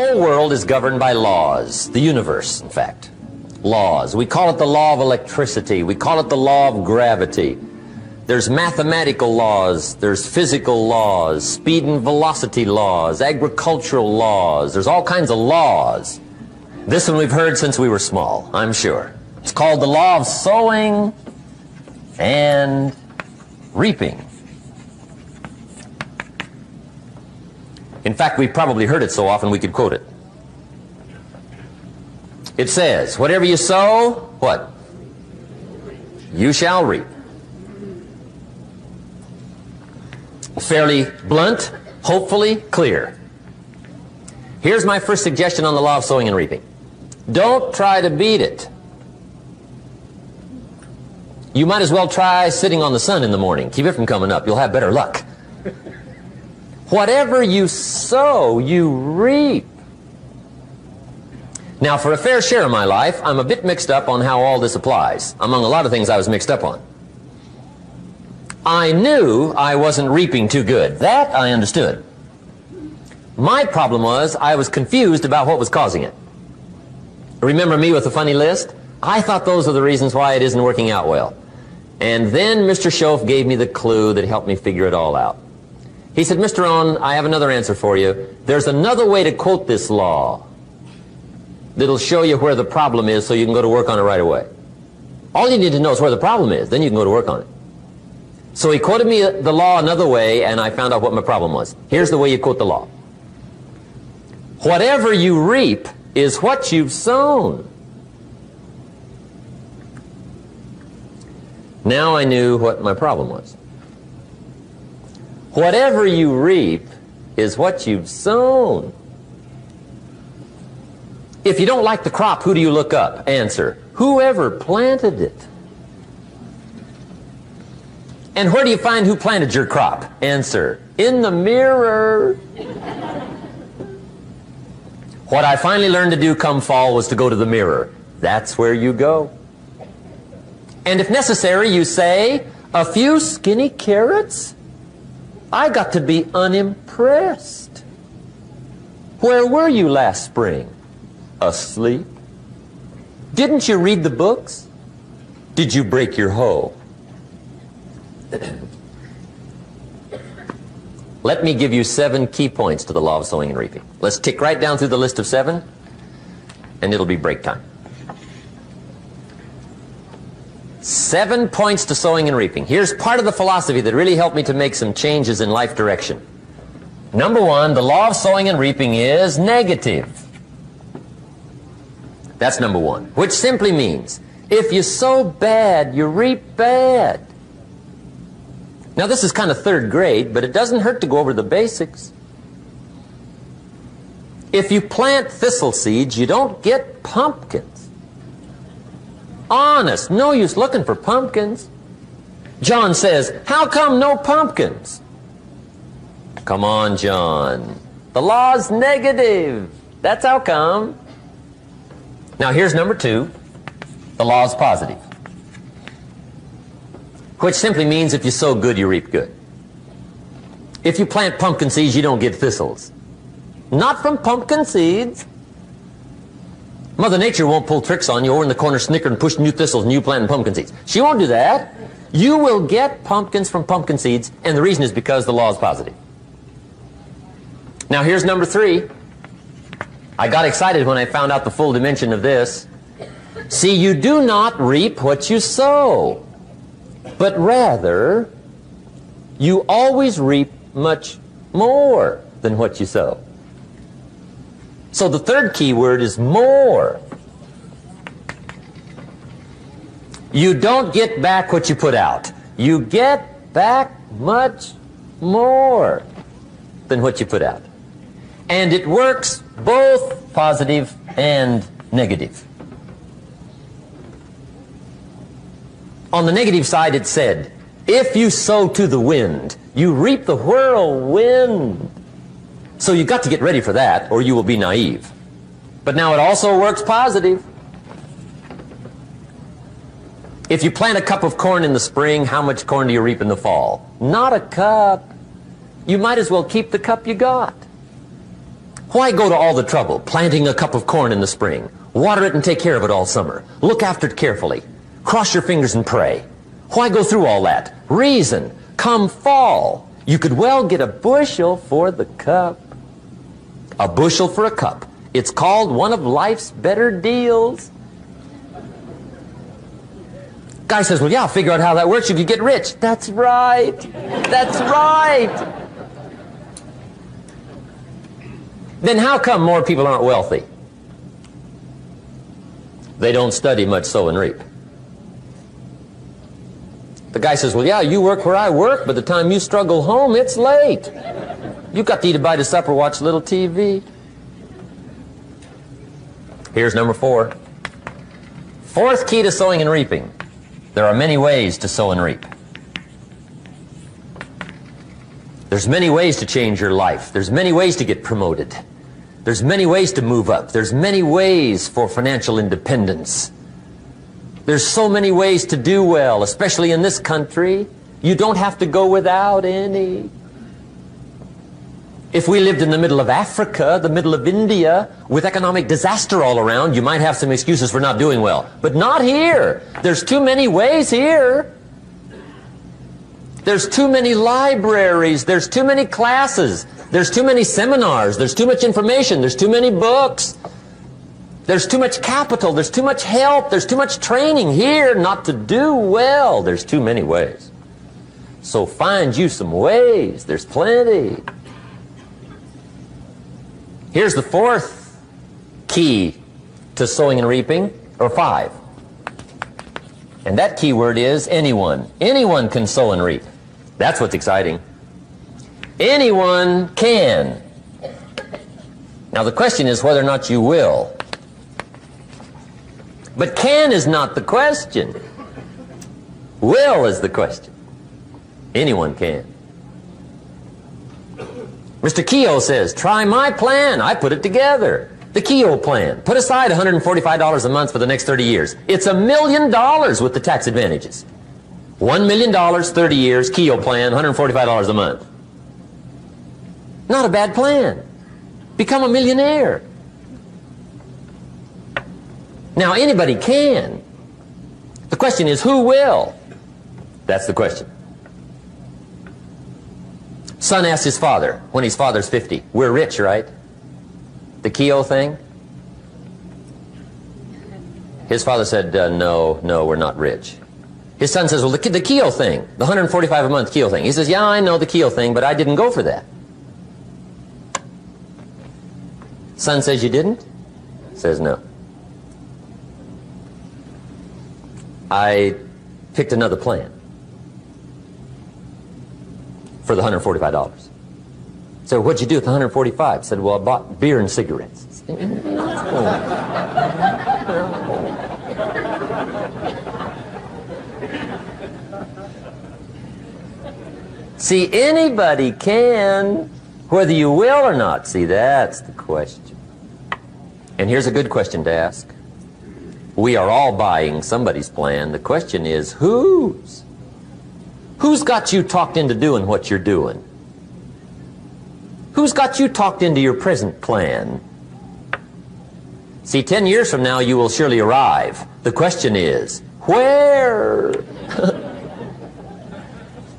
whole world is governed by laws. The universe, in fact. Laws. We call it the law of electricity. We call it the law of gravity. There's mathematical laws. There's physical laws, speed and velocity laws, agricultural laws. There's all kinds of laws. This one we've heard since we were small, I'm sure. It's called the law of sowing and reaping. In fact, we've probably heard it so often we could quote it. It says, whatever you sow, what? You shall reap. Fairly blunt, hopefully clear. Here's my first suggestion on the law of sowing and reaping. Don't try to beat it. You might as well try sitting on the sun in the morning. Keep it from coming up. You'll have better luck. Whatever you sow, you reap. Now, for a fair share of my life, I'm a bit mixed up on how all this applies. Among a lot of things I was mixed up on. I knew I wasn't reaping too good. That I understood. My problem was I was confused about what was causing it. Remember me with the funny list? I thought those are the reasons why it isn't working out well. And then Mr. Schoaf gave me the clue that helped me figure it all out. He said, Mr. Rohn, I have another answer for you. There's another way to quote this law that'll show you where the problem is so you can go to work on it right away. All you need to know is where the problem is, then you can go to work on it. So he quoted me the law another way, and I found out what my problem was. Here's the way you quote the law. Whatever you reap is what you've sown. Now I knew what my problem was. Whatever you reap is what you've sown. If you don't like the crop, who do you look up? Answer, whoever planted it. And where do you find who planted your crop? Answer, in the mirror. What I finally learned to do come fall was to go to the mirror. That's where you go. And if necessary, you say, a few skinny carrots? I got to be unimpressed. Where were you last spring? Asleep? Didn't you read the books? Did you break your hoe? Let me give you 7 key points to the law of sowing and reaping. Let's tick right down through the list of 7, and it'll be break time. 7 points to sowing and reaping. Here's part of the philosophy that really helped me to make some changes in life direction. Number 1, the law of sowing and reaping is negative. That's number 1, which simply means if you sow bad, you reap bad. Now this is kind of 3rd grade, but it doesn't hurt to go over the basics. If you plant thistle seeds, you don't get pumpkins. Honest, no use looking for pumpkins. John says, how come no pumpkins? Come on, John. The law's negative. That's how come. Now here's number 2. The law's positive. Which simply means if you sow good, you reap good. If you plant pumpkin seeds, you don't get thistles. Not from pumpkin seeds. Mother Nature won't pull tricks on you over in the corner snickering and pushing new thistles and you planting pumpkin seeds. She won't do that. You will get pumpkins from pumpkin seeds, and the reason is because the law is positive. Now here's number 3. I got excited when I found out the full dimension of this. See, you do not reap what you sow, but rather you always reap much more than what you sow. So the 3rd key word is more. You don't get back what you put out. You get back much more than what you put out. And it works both positive and negative. On the negative side, it said, if you sow to the wind, you reap the whirlwind. So you've got to get ready for that, or you will be naive. But now it also works positive. If you plant a cup of corn in the spring, how much corn do you reap in the fall? Not a cup. You might as well keep the cup you got. Why go to all the trouble, planting a cup of corn in the spring, water it and take care of it all summer, look after it carefully, cross your fingers and pray? Why go through all that? Reason, come fall, you could well get a bushel for the cup. A bushel for a cup. It's called one of life's better deals. Guy says, well, yeah, I'll figure out how that works. You could get rich. That's right. That's right. Then how come more people aren't wealthy? They don't study much, sow and reap. The guy says, well, yeah, you work where I work, but the time you struggle home, it's late. You've got to eat a bite of supper, watch a little TV. Here's number 4. Fourth key to sowing and reaping. There are many ways to sow and reap. There's many ways to change your life. There's many ways to get promoted. There's many ways to move up. There's many ways for financial independence. There's so many ways to do well, especially in this country. You don't have to go without any. If we lived in the middle of Africa, the middle of India, with economic disaster all around, you might have some excuses for not doing well. But not here. There's too many ways here. There's too many libraries. There's too many classes. There's too many seminars. There's too much information. There's too many books. There's too much capital. There's too much help. There's too much training here not to do well. There's too many ways. So find you some ways. There's plenty. Here's the fourth key to sowing and reaping, or 5. And that key word is anyone. Anyone can sow and reap. That's what's exciting. Anyone can. Now the question is whether or not you will. But can is not the question. Will is the question. Anyone can. Mr. Keogh says, try my plan. I put it together. The Keogh plan. Put aside $145 a month for the next 30 years. It's $1 million with the tax advantages. $1 million, 30 years, Keogh plan, $145 a month. Not a bad plan. Become a millionaire. Now, anybody can. The question is, who will? That's the question. Son asked his father, when his father's 50, we're rich, right? The Keogh thing? His father said, no, we're not rich. His son says, well, the Keogh thing, the $145 a month Keogh thing. He says, yeah, I know the Keogh thing, but I didn't go for that. Son says, you didn't? Says, no. I picked another plan for the $145. So what'd you do with the $145? Said, well, I bought beer and cigarettes. See, anybody can, whether you will or not. See, that's the question. And here's a good question to ask. We are all buying somebody's plan. The question is, whose? Who's got you talked into doing what you're doing? Who's got you talked into your present plan? See, 10 years from now, you will surely arrive. The question is, where?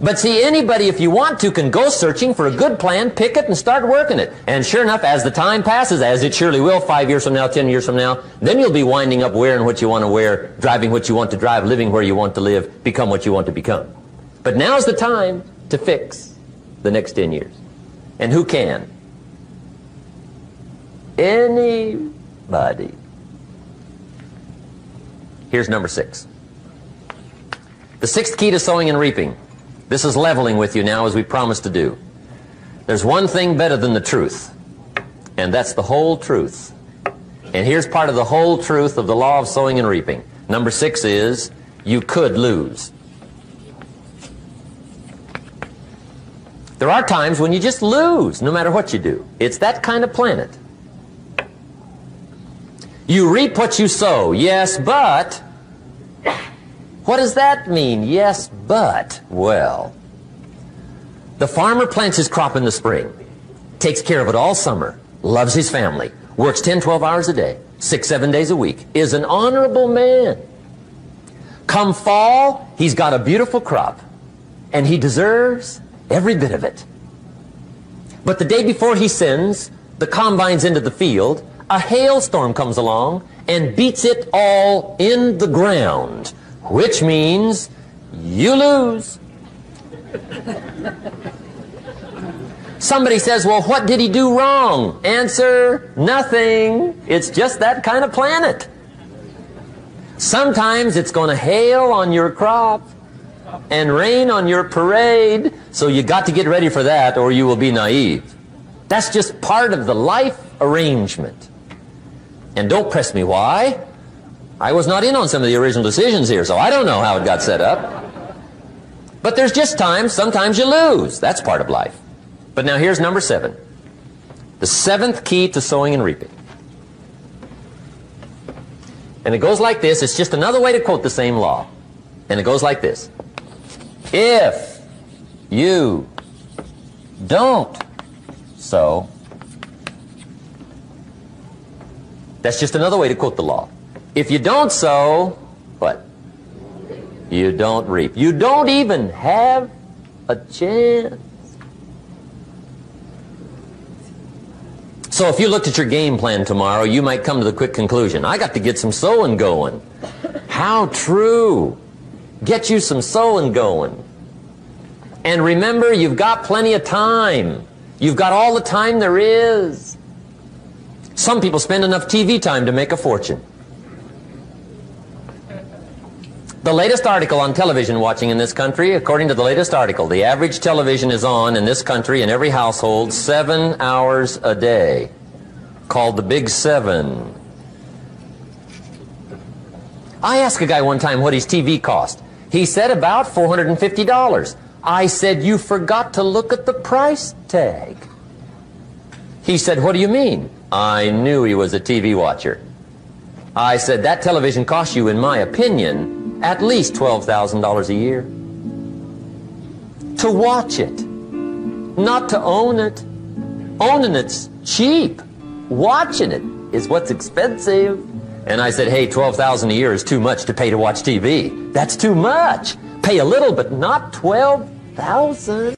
But see, anybody, if you want to, can go searching for a good plan, pick it, and start working it. And sure enough, as the time passes, as it surely will 5 years from now, 10 years from now, then you'll be winding up wearing what you want to wear, driving what you want to drive, living where you want to live, become what you want to become. But now's the time to fix the next 10 years. And who can? Anybody. Here's number 6. The 6th key to sowing and reaping. This is leveling with you now, as we promised to do. There's one thing better than the truth, and that's the whole truth. And here's part of the whole truth of the law of sowing and reaping. Number 6 is, you could lose. There are times when you just lose, no matter what you do. It's that kind of planet. You reap what you sow. Yes, but... what does that mean? Yes, but... well, the farmer plants his crop in the spring, takes care of it all summer, loves his family, works 10, 12 hours a day, 6, 7 days a week, is an honorable man. Come fall, he's got a beautiful crop, and he deserves every bit of it. But the day before he sends the combines into the field, a hailstorm comes along and beats it all in the ground, which means you lose. Somebody says, well, what did he do wrong? Answer, nothing. It's just that kind of planet. Sometimes it's going to hail on your crop and rain on your parade, so you got to get ready for that or you will be naive. That's just part of the life arrangement. And don't press me why. I was not in on some of the original decisions here, so I don't know how it got set up. But there's just times, sometimes you lose. That's part of life. But now here's number 7. The 7th key to sowing and reaping. And it goes like this. It's just another way to quote the same law. And it goes like this. If you don't sow, that's just another way to quote the law. If you don't sow, what? You don't reap. You don't even have a chance. So if you looked at your game plan tomorrow, you might come to the quick conclusion, I got to get some sowing going. How true. Get you some sowing going. And remember, you've got plenty of time. You've got all the time there is. Some people spend enough TV time to make a fortune. The latest article on television watching in this country, according to the latest article, the average television is on in this country in every household 7 hours a day, called the Big 7. I asked a guy one time what his TV cost. He said about $450. I said, you forgot to look at the price tag. He said, what do you mean? I knew he was a TV watcher. I said, that television costs you, in my opinion, at least $12,000 a year. To watch it, not to own it. Owning it's cheap. Watching it is what's expensive. And I said, hey, $12,000 a year is too much to pay to watch TV. That's too much. Pay a little, but not $12,000.